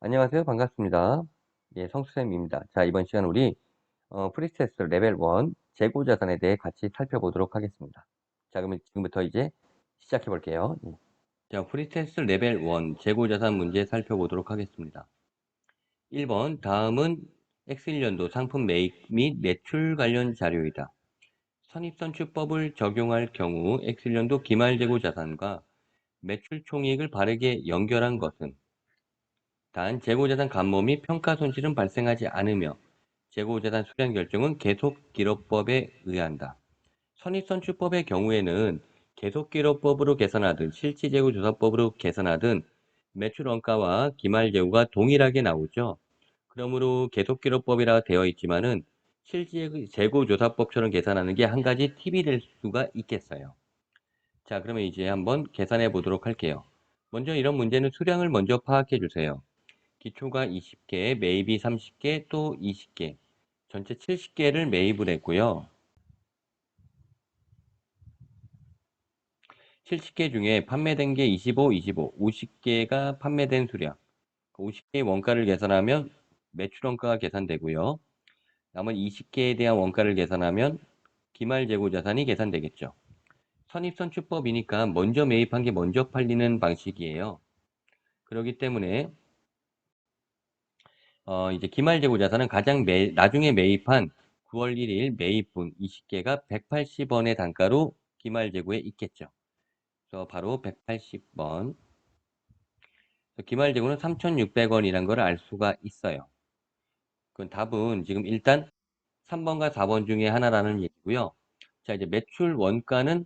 안녕하세요. 반갑습니다. 예, 성수쌤입니다. 자, 이번 시간 우리 프리스테스 레벨 1 재고 자산에 대해 같이 살펴보도록 하겠습니다. 자, 그러면 지금부터 이제 시작해 볼게요. 예. 자, 프리스테스 레벨 1 재고 자산 문제 살펴보도록 하겠습니다. 1번, 다음은 X1년도 상품 매입 및 매출 관련 자료이다. 선입선출법을 적용할 경우 X1년도 기말 재고 자산과 매출 총이익을 바르게 연결한 것은 단, 재고자산 감모 및 평가 손실은 발생하지 않으며 재고자산 수량 결정은 계속기록법에 의한다. 선입선출법의 경우에는 계속기록법으로 계산하든 실질재고조사법으로 계산하든 매출 원가와 기말재고가 동일하게 나오죠. 그러므로 계속기록법이라 되어 있지만은 실질재고조사법처럼 계산하는 게 한 가지 팁이 될 수가 있겠어요. 자, 그러면 이제 한번 계산해 보도록 할게요. 먼저 이런 문제는 수량을 먼저 파악해 주세요. 기초가 20개, 매입이 30개, 또 20개. 전체 70개를 매입을 했고요. 70개 중에 판매된 게 25, 25, 50개가 판매된 수량. 50개의 원가를 계산하면 매출 원가가 계산되고요. 나머지 20개에 대한 원가를 계산하면 기말 재고 자산이 계산되겠죠. 선입선출법이니까 먼저 매입한 게 먼저 팔리는 방식이에요. 그렇기 때문에 이제 기말재고 자산은 가장 나중에 매입한 9월 1일 매입분 20개가 180원의 단가로 기말재고에 있겠죠. 그래서 바로 180원. 기말재고는 3,600원이라는 걸 알 수가 있어요. 그 답은 지금 일단 3번과 4번 중에 하나라는 얘기고요. 자, 이제 매출 원가는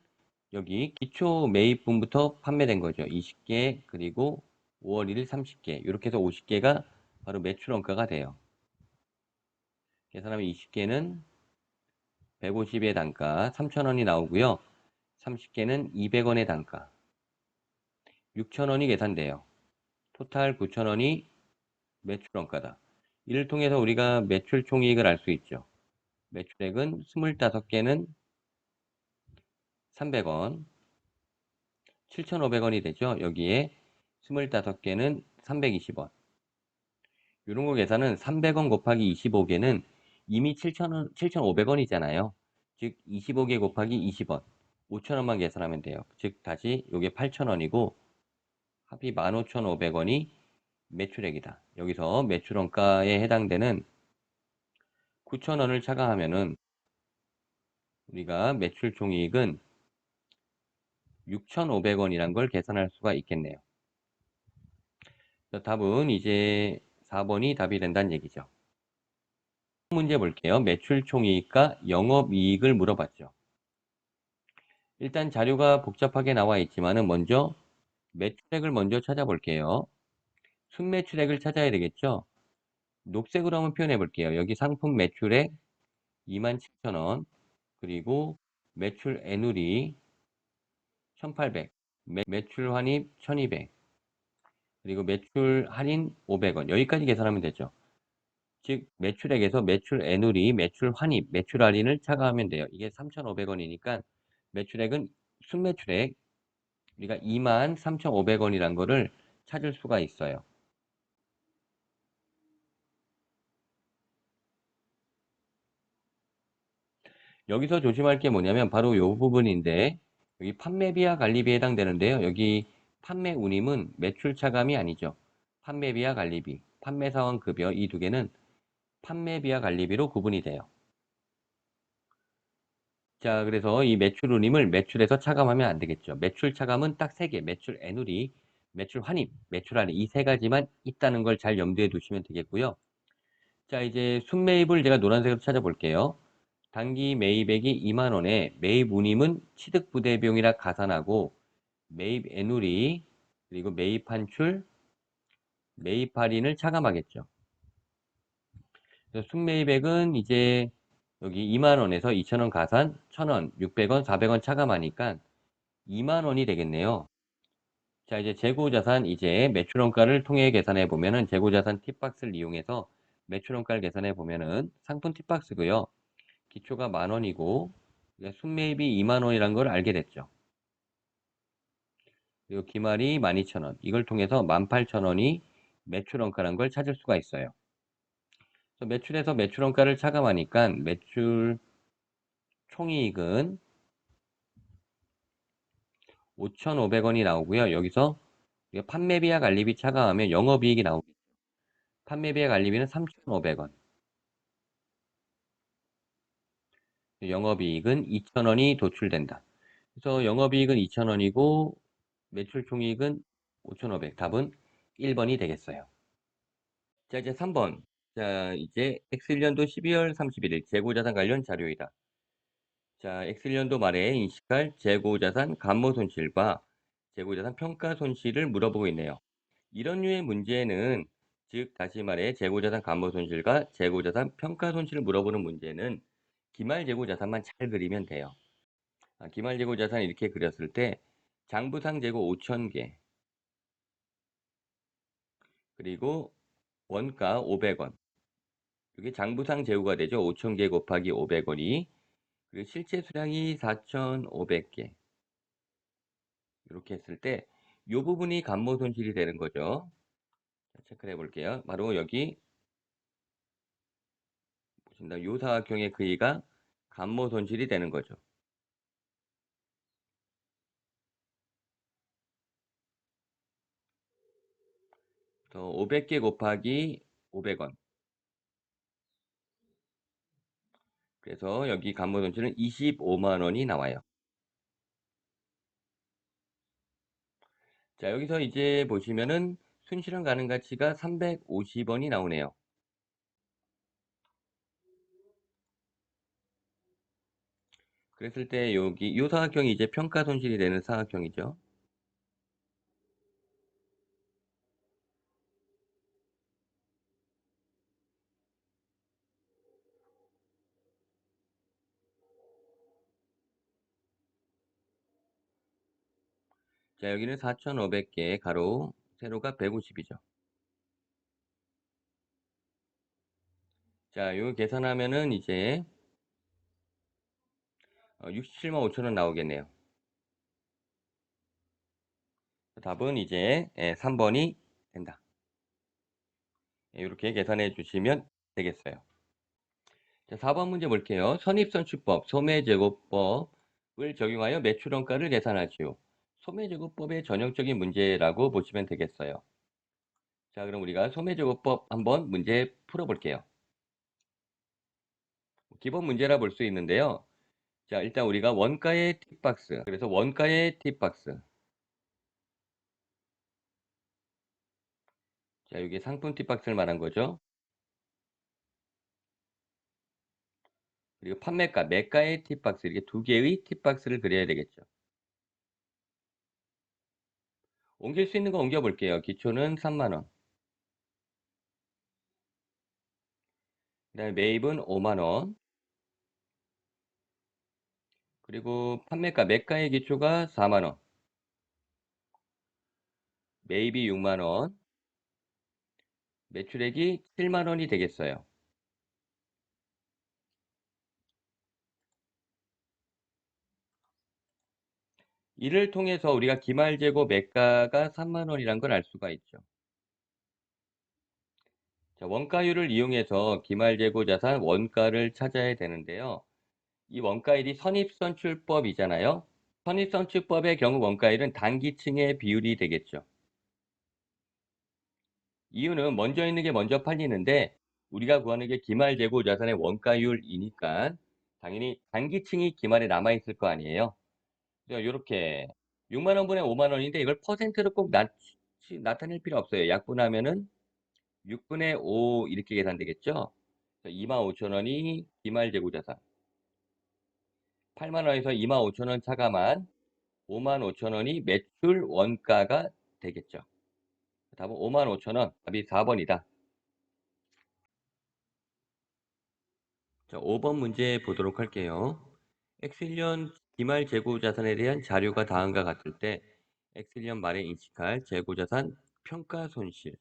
여기 기초 매입분부터 판매된 거죠. 20개, 그리고 5월 1일 30개. 이렇게 해서 50개가 바로 매출 원가가 돼요. 계산하면 20개는 150의 단가 3,000원이 나오고요. 30개는 200원의 단가 6,000원이 계산돼요. 토탈 9,000원이 매출원가다. 이를 통해서 우리가 매출 총이익을 알 수 있죠. 매출액은 25개는 300원, 7,500원이 되죠. 여기에 25개는 320원. 이런 거 계산은 300원 곱하기 25개는 이미 7,500원이잖아요. 즉 25개 곱하기 20원. 5,000원만 계산하면 돼요. 즉 다시 이게 8,000원이고 합이 15,500원이 매출액이다. 여기서 매출원가에 해당되는 9,000원을 차감하면은 우리가 매출 총이익은 6,500원이란 걸 계산할 수가 있겠네요. 답은 이제 4번이 답이 된다는 얘기죠. 문제 볼게요. 매출 총이익과 영업이익을 물어봤죠. 일단 자료가 복잡하게 나와 있지만은 먼저 매출액을 먼저 찾아볼게요. 순매출액을 찾아야 되겠죠. 녹색으로 한번 표현해 볼게요. 여기 상품 매출액 27,000원, 그리고 매출 애누리 1,800, 매출 환입 1,200, 그리고 매출 할인 500원. 여기까지 계산하면 되죠. 즉 매출액에서 매출 애누리, 매출 환입, 매출 할인을 차감하면 돼요. 이게 3,500원이니까 매출액은 순매출액 우리가 23,500원이란 거를 찾을 수가 있어요. 여기서 조심할 게 뭐냐면 바로 이 부분인데 여기 판매비와 관리비에 해당되는데요. 여기 판매 운임은 매출 차감이 아니죠. 판매비와 관리비, 판매사원 급여 이 두 개는 판매비와 관리비로 구분이 돼요. 자, 그래서 이 매출 운임을 매출에서 차감하면 안 되겠죠. 매출 차감은 딱 세 개, 매출 애누리, 매출 환입, 매출 할인 이 세 가지만 있다는 걸 잘 염두에 두시면 되겠고요. 자, 이제 순매입을 제가 노란색으로 찾아볼게요. 단기 매입액이 2만 원에 매입 운임은 취득 부대 비용이라 가산하고 매입 애누리 그리고 매입 환출, 매입 할인을 차감하겠죠. 그래서 순매입액은 이제 여기 2만 원에서 2천 원 가산, 1,000원, 600원, 400원 차감하니까 2만 원이 되겠네요. 자, 이제 재고자산 이제 매출원가를 통해 계산해 보면은 재고자산 팁박스를 이용해서 매출원가를 계산해 보면은 상품 팁박스고요. 기초가 10,000원이고 순매입이 2만 원이란 걸 알게 됐죠. 그리고 기말이 12,000원. 이걸 통해서 18,000원이 매출 원가란 걸 찾을 수가 있어요. 그래서 매출에서 매출 원가를 차감하니까 매출 총이익은 5,500원이 나오고요. 여기서 우리가 판매비와 관리비 차감하면 영업이익이 나오겠죠. 판매비와 관리비는 3,500원. 영업이익은 2,000원이 도출된다. 그래서 영업이익은 2,000원이고 매출 총이익은 5,500. 답은 1번이 되겠어요. 자, 이제 3번. 자, 이제 엑셀연도 12월 31일 재고자산 관련 자료이다. 자, 엑셀연도 말에 인식할 재고자산 감모 손실과 재고자산 평가 손실을 물어보고 있네요. 이런 류의 문제는, 즉 다시 말해 재고자산 감모 손실과 재고자산 평가 손실을 물어보는 문제는 기말 재고자산만 잘 그리면 돼요. 기말 재고자산 이렇게 그렸을 때 장부상 재고 5,000개, 그리고 원가 500원. 이게 장부상 재고가 되죠. 5,000개 곱하기 500원이. 그리고 실제 수량이 4,500개. 이렇게 했을 때 이 부분이 감모 손실이 되는 거죠. 체크를 해볼게요. 바로 여기 보신다. 요 사각형의 크기가 감모 손실이 되는 거죠. 더 500개 곱하기 500원. 그래서 여기 감모 손실은 25만 원이 나와요. 자, 여기서 이제 보시면은 순실현 가능 가치가 350원이 나오네요. 그랬을 때 여기 요 사각형이 이제 평가 손실이 되는 사각형이죠. 자, 여기는 4,500개 가로 세로가 150이죠. 자, 요 계산하면은 이제 67만 5천 원 나오겠네요. 답은 이제 3번이 된다. 이렇게 계산해 주시면 되겠어요. 자, 4번 문제 볼게요. 선입선출법, 소매제곱법을 적용하여 매출원가를 계산하시오. 소매제곱법의 전형적인 문제라고 보시면 되겠어요. 자, 그럼 우리가 소매제곱법 한번 문제 풀어볼게요. 기본 문제라 볼 수 있는데요. 자, 일단 우리가 원가의 팁박스, 그래서 원가의 팁박스. 자, 이게 상품 팁박스를 말한 거죠. 그리고 판매가, 매가의 팁박스, 이렇게 두 개의 팁박스를 그려야 되겠죠. 옮길 수 있는 거 옮겨 볼게요. 기초는 3만 원. 그다음에 매입은 5만 원. 그리고 판매가, 매가의 기초가 4만 원. 매입이 6만 원. 매출액이 7만 원이 되겠어요. 이를 통해서 우리가 기말재고 매가가 3만 원이란 걸 알 수가 있죠. 자, 원가율을 이용해서 기말재고 자산 원가를 찾아야 되는데요. 이 원가율이 선입선출법이잖아요. 선입선출법의 경우 원가율은 단기층의 비율이 되겠죠. 이유는 먼저 있는 게 먼저 팔리는데 우리가 구하는 게 기말재고 자산의 원가율이니까 당연히 단기층이 기말에 남아있을 거 아니에요. 그래서 이렇게 6만 원분의 5만 원인데 이걸 퍼센트로 꼭 나타낼 필요 없어요. 약분하면은 6분의 5 이렇게 계산되겠죠. 2만 5천 원이 기말 재고 자산. 8만 원에서 2만 5천 원 차감한 5만 5천 원이 매출 원가가 되겠죠. 답은 5만 5천 원. 답이 4번이다. 자, 5번 문제 보도록 할게요. 엑셀리언 기말 재고 자산에 대한 자료가 다음과 같을 때 엑셀리언 말에 인식할 재고 자산 평가 손실.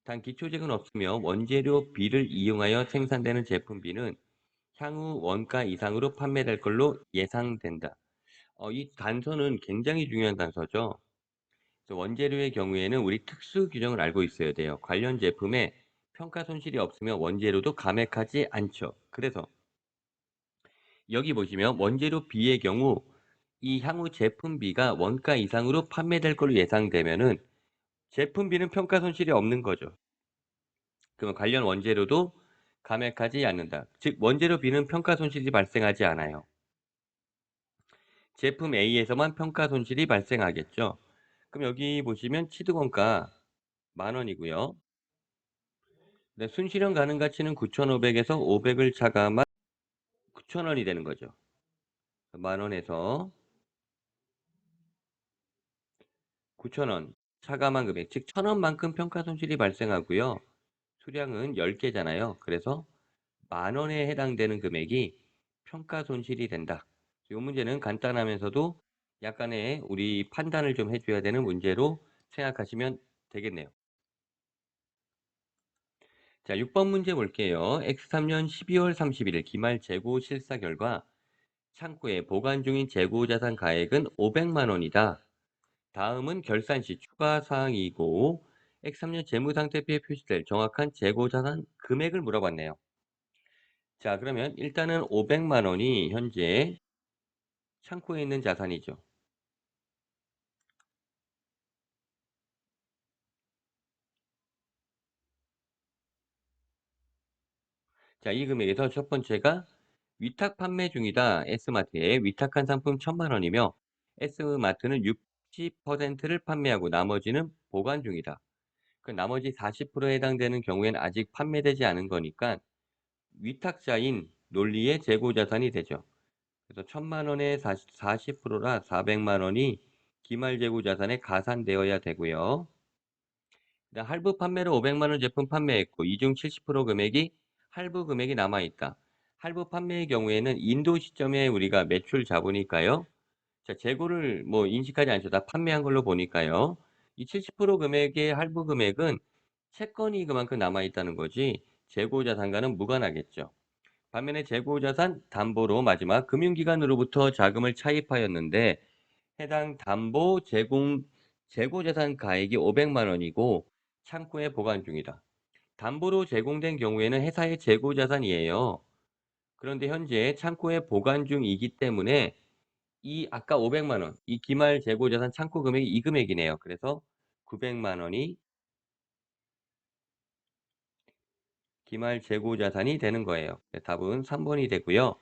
단 기초재고는 없으며 원재료 B를 이용하여 생산되는 제품 B는 향후 원가 이상으로 판매될 걸로 예상된다. 이 단서는 굉장히 중요한 단서죠. 원재료의 경우에는 우리 특수 규정을 알고 있어야 돼요. 관련 제품에 평가 손실이 없으면 원재료도 감액하지 않죠. 그래서 여기 보시면 원재료 B의 경우 이 향후 제품 B가 원가 이상으로 판매될 걸로 예상되면은 제품 B는 평가 손실이 없는 거죠. 그러면 관련 원재료도 감액하지 않는다. 즉 원재료 B는 평가 손실이 발생하지 않아요. 제품 A에서만 평가 손실이 발생하겠죠. 그럼 여기 보시면 취득원가 10,000원이고요. 네, 순실현 가능 가치는 9,500에서 500을 차감한 9,000원이 되는 거죠. 10,000원에서 9,000원 차감한 금액, 즉 1,000원만큼 평가 손실이 발생하고요. 수량은 10개잖아요. 그래서 10,000원에 해당되는 금액이 평가 손실이 된다. 이 문제는 간단하면서도 약간의 우리 판단을 좀 해줘야 되는 문제로 생각하시면 되겠네요. 자, 6번 문제 볼게요. X3년 12월 31일 기말 재고 실사 결과 창고에 보관 중인 재고 자산 가액은 500만 원이다. 다음은 결산 시 추가 사항이고 X3년 재무 상태표에 표시될 정확한 재고 자산 금액을 물어봤네요. 자, 그러면 일단은 500만 원이 현재 창고에 있는 자산이죠. 자, 이 금액에서 첫 번째가 위탁 판매 중이다. S마트에 위탁한 상품 1,000만 원이며 S마트는 60%를 판매하고 나머지는 보관 중이다. 그 나머지 40%에 해당되는 경우에는 아직 판매되지 않은 거니까 위탁자인 논리의 재고 자산이 되죠. 그래서 1,000만 원의 40%라 400만 원이 기말 재고 자산에 가산되어야 되고요. 할부 판매로 500만 원 제품 판매했고 이 중 70% 금액이 할부 금액이 남아 있다. 할부 판매의 경우에는 인도 시점에 우리가 매출 자본이니까요. 자, 재고를 뭐 인식하지 않죠. 다 판매한 걸로 보니까요. 이 70% 금액의 할부 금액은 채권이 그만큼 남아 있다는 거지 재고 자산과는 무관하겠죠. 반면에 재고 자산 담보로 마지막 금융기관으로부터 자금을 차입하였는데 해당 담보 재고 자산 가액이 500만 원이고 창고에 보관 중이다. 담보로 제공된 경우에는 회사의 재고 자산이에요. 그런데 현재 창고에 보관 중이기 때문에 이 아까 500만 원, 이 기말 재고 자산 창고 금액이 이 금액이네요. 그래서 900만 원이 기말 재고 자산이 되는 거예요. 네, 답은 3번이 되고요.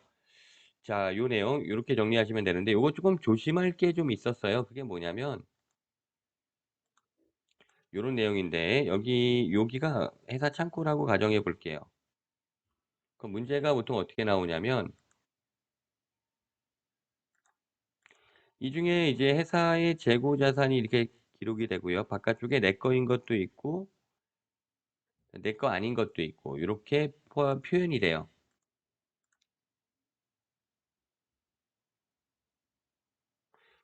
자, 요 내용 요렇게 정리하시면 되는데 요거 조금 조심할 게 좀 있었어요. 그게 뭐냐면 요런 내용인데 여기가 회사 창고라고 가정해 볼게요. 그 문제가 보통 어떻게 나오냐면 이 중에 이제 회사의 재고 자산이 이렇게 기록이 되고요. 바깥쪽에 내 거인 것도 있고 내 거 아닌 것도 있고 이렇게 표현이 돼요.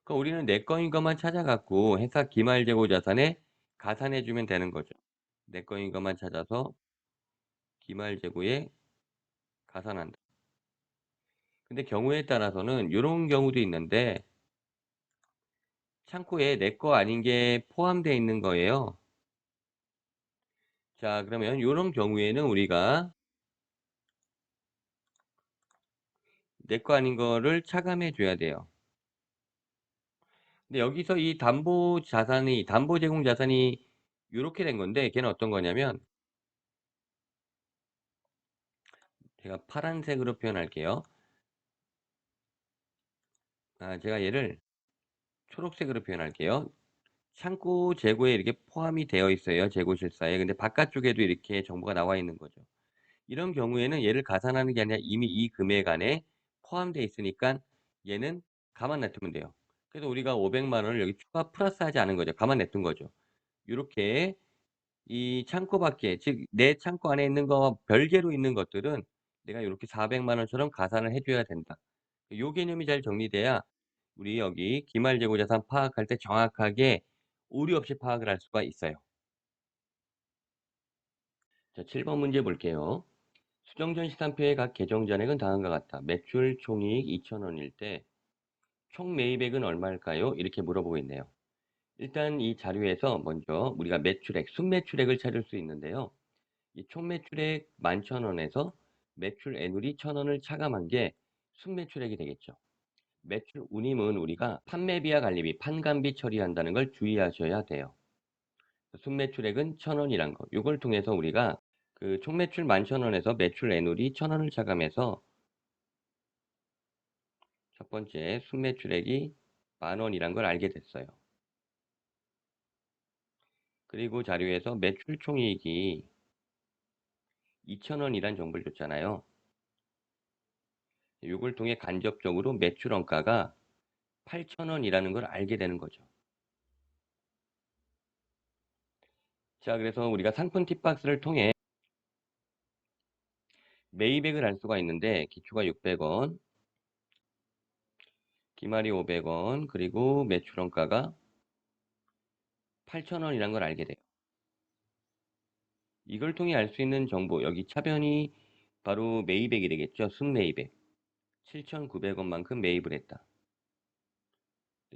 그러니까 우리는 내 거인 것만 찾아갖고 회사 기말 재고 자산에 가산해 주면 되는 거죠. 내 거인 것만 찾아서 기말 재고에 가산한다. 근데 경우에 따라서는 이런 경우도 있는데 창고에 내 거 아닌 게 포함되어 있는 거예요. 자, 그러면 이런 경우에는 우리가 내 거 아닌 거를 차감해 줘야 돼요. 근데 여기서 이 담보 제공 자산이 이렇게 된 건데 걔는 어떤 거냐면 제가 파란색으로 표현할게요. 제가 얘를 초록색으로 표현할게요. 창고 재고에 이렇게 포함이 되어 있어요. 재고 실사에. 근데 바깥쪽에도 이렇게 정보가 나와 있는 거죠. 이런 경우에는 얘를 가산하는 게 아니라 이미 이 금액 안에 포함되어 있으니까 얘는 가만 놔두면 돼요. 그래서 우리가 500만 원을 여기 추가 플러스하지 않은 거죠. 가만 놔둔 거죠. 이렇게 이 창고 밖에, 즉 내 창고 안에 있는 거와 별개로 있는 것들은 내가 이렇게 400만 원처럼 가산을 해줘야 된다. 요 개념이 잘 정리돼야 우리 여기 기말재고자산 파악할 때 정확하게 오류 없이 파악을 할 수가 있어요. 자, 7번 문제 볼게요. 수정전 시산표의 각 계정 잔액은 다음과 같다. 매출 총이익 2,000원일 때 총 매입액은 얼마일까요? 이렇게 물어보고 있네요. 일단 이 자료에서 먼저 우리가 매출액, 순매출액을 찾을 수 있는데요. 이 총 매출액 11,000원에서 매출 애누리 1,000원을 차감한 게 순매출액이 되겠죠. 매출 운임은 우리가 판매비와 관리비, 판관비 처리한다는 걸 주의하셔야 돼요. 순매출액은 1,000원이란 거. 요걸 통해서 우리가 그 총 매출 11,000원에서 매출 애누리 1,000원을 차감해서 첫 번째 순매출액이 10,000원이란 걸 알게 됐어요. 그리고 자료에서 매출 총이익이 2,000원이란 정보를 줬잖아요. 이걸 통해 간접적으로 매출 원가가 8,000원이라는 걸 알게 되는 거죠. 자, 그래서 우리가 상품 팁박스를 통해 매입액을 알 수가 있는데 기초가 600원, 기말이 500원, 그리고 매출 원가가 8,000원이라는 걸 알게 돼요. 이걸 통해 알 수 있는 정보, 여기 차변이 바로 매입액이 되겠죠. 순매입액. 7,900원만큼 매입을 했다.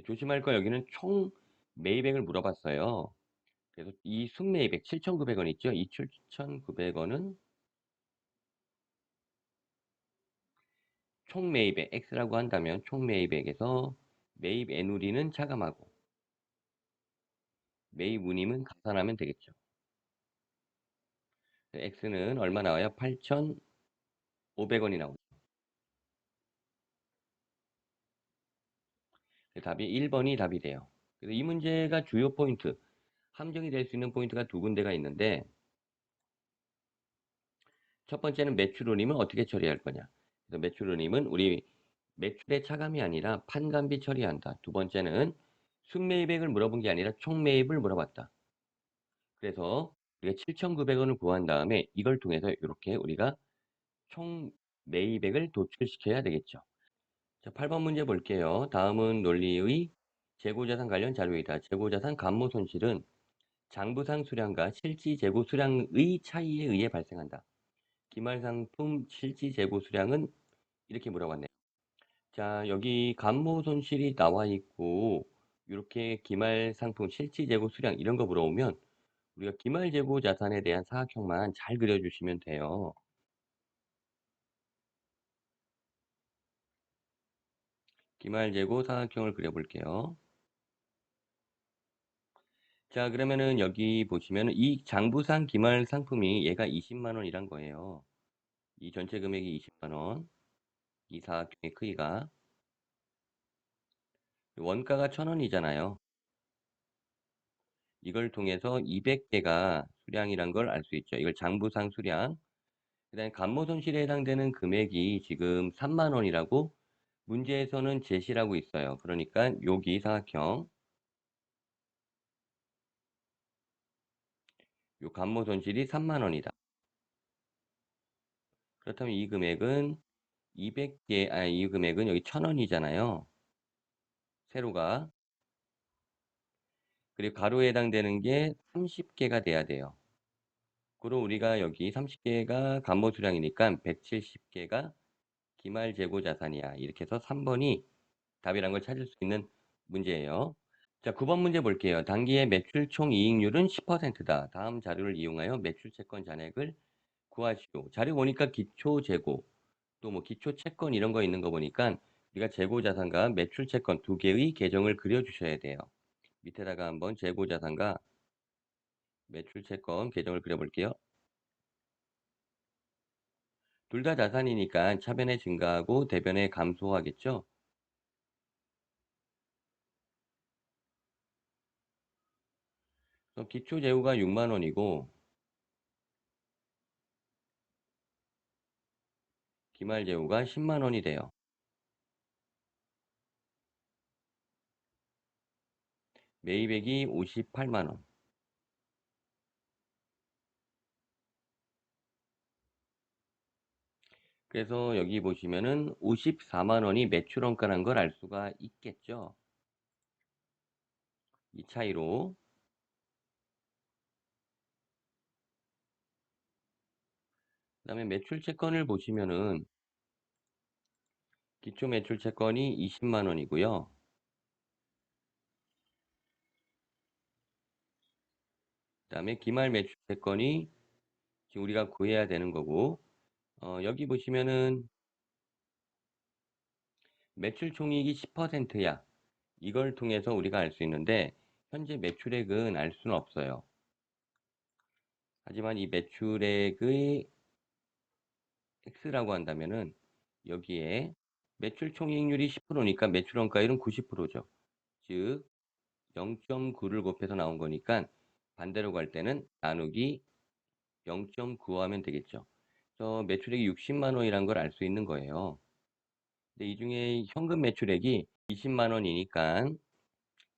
조심할 거 여기는 총 매입액을 물어봤어요. 그래서 이 순매입액 7,900원 있죠? 이 7,900원은 총 매입액 X라고 한다면 총 매입액에서 매입 애누리는 차감하고 매입 운임은 가산하면 되겠죠. X는 얼마 나와요? 8,500원이 나오죠. 답이 1번이 답이 돼요. 그래서 이 문제가 주요 포인트, 함정이 될 수 있는 포인트가 두 군데가 있는데 첫 번째는 매출 운임은 어떻게 처리할 거냐. 그래서 매출 운임은 우리 매출의 차감이 아니라 판관비 처리한다. 두 번째는 순매입액을 물어본 게 아니라 총매입을 물어봤다. 그래서 우리가 7,900원을 구한 다음에 이걸 통해서 이렇게 우리가 총 매입액을 도출시켜야 되겠죠. 자, 8번 문제 볼게요. 다음은 논리의 재고자산 관련 자료이다. 재고자산 감모 손실은 장부상 수량과 실지 재고 수량의 차이에 의해 발생한다. 기말상품 실지 재고 수량은 이렇게 물어봤네요. 자, 여기 감모 손실이 나와 있고 이렇게 기말 상품 실지 재고 수량 이런 거 물어오면 우리가 기말 재고 자산에 대한 사각형만 잘 그려주시면 돼요. 기말 재고 사각형을 그려볼게요. 자, 그러면은 여기 보시면은 이 장부상 기말 상품이 얘가 20만 원이란 거예요. 이 전체 금액이 20만 원. 이 사각형의 크기가 원가가 1,000원이잖아요. 이걸 통해서 200개가 수량이란 걸 알 수 있죠. 이걸 장부상 수량. 그다음에 감모 손실에 해당되는 금액이 지금 3만 원이라고 문제에서는 제시라고 있어요. 그러니까 여기 사각형, 요 감모 손실이 3만 원이다. 그렇다면 이 금액은 200개, 이 금액은 여기 1,000원이잖아요. 세로가. 그리고 가로에 해당되는 게 30개가 돼야 돼요. 그럼 우리가 여기 30개가 감모 수량이니까 170개가 기말 재고 자산이야. 이렇게 해서 3번이 답이란 걸 찾을 수 있는 문제예요. 자, 9번 문제 볼게요. 당기의 매출 총 이익률은 10%다. 다음 자료를 이용하여 매출 채권 잔액을 구하시오. 자료 보니까 기초 재고, 또 뭐 기초 채권 이런 거 있는 거 보니까 우리가 재고 자산과 매출 채권 두 개의 계정을 그려 주셔야 돼요. 밑에다가 한번 재고 자산과 매출 채권 계정을 그려 볼게요. 둘 다 자산이니까 차변에 증가하고 대변에 감소하겠죠? 그래서 기초 재고가 6만 원이고 기말 재고가 10만 원이 돼요. 매입액이 58만 원. 그래서 여기 보시면은 54만 원이 매출원가라는 걸 알 수가 있겠죠. 이 차이로. 그다음에 매출 채권을 보시면은 기초 매출 채권이 20만 원이고요. 그다음에 기말 매출 채권이 지금 우리가 구해야 되는 거고, 여기 보시면은 매출 총이익이 10%야. 이걸 통해서 우리가 알 수 있는데 현재 매출액은 알 수는 없어요. 하지만 이 매출액의 X라고 한다면은 여기에 매출 총이익률이 10%니까 매출 원가율은 90%죠. 즉 0.9를 곱해서 나온 거니까 반대로 갈 때는 나누기 0.9 하면 되겠죠. 그래서 매출액이 60만 원이란 걸 알 수 있는 거예요. 근데 이 중에 현금 매출액이 20만 원이니까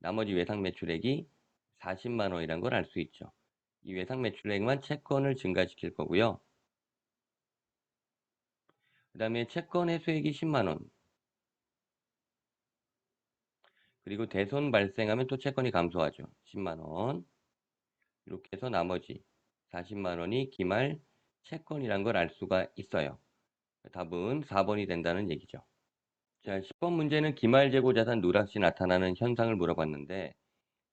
나머지 외상 매출액이 40만 원이란 걸 알 수 있죠. 이 외상 매출액만 채권을 증가시킬 거고요. 그 다음에 채권 회수액이 10만 원. 그리고 대손 발생하면 또 채권이 감소하죠. 10만 원. 이렇게 해서 나머지 40만 원이 기말 채권이란 걸 알 수가 있어요. 답은 4번이 된다는 얘기죠. 자, 10번 문제는 기말재고 자산 누락시 나타나는 현상을 물어봤는데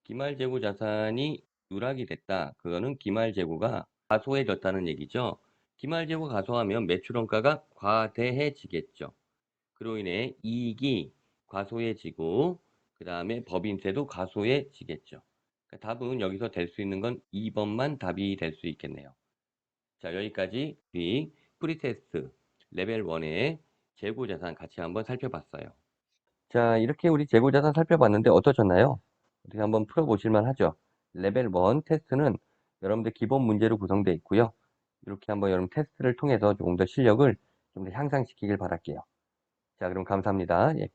기말재고 자산이 누락이 됐다. 그거는 기말재고가 과소해졌다는 얘기죠. 기말재고 가소하면 매출원가가 과대해지겠죠. 그로 인해 이익이 과소해지고 그 다음에 법인세도 과소해지겠죠. 그러니까 답은 여기서 될 수 있는 건 2번만 답이 될 수 있겠네요. 자, 여기까지 우리 프리테스트 레벨 1의 재고자산 같이 한번 살펴봤어요. 자, 이렇게 우리 재고자산 살펴봤는데 어떠셨나요? 어떻게 한번 풀어보실만 하죠? 레벨 1 테스트는 여러분들 기본 문제로 구성되어 있고요. 이렇게 한번 여러분 테스트를 통해서 조금 더 실력을 좀 더 향상시키길 바랄게요. 자, 그럼 감사합니다. 예.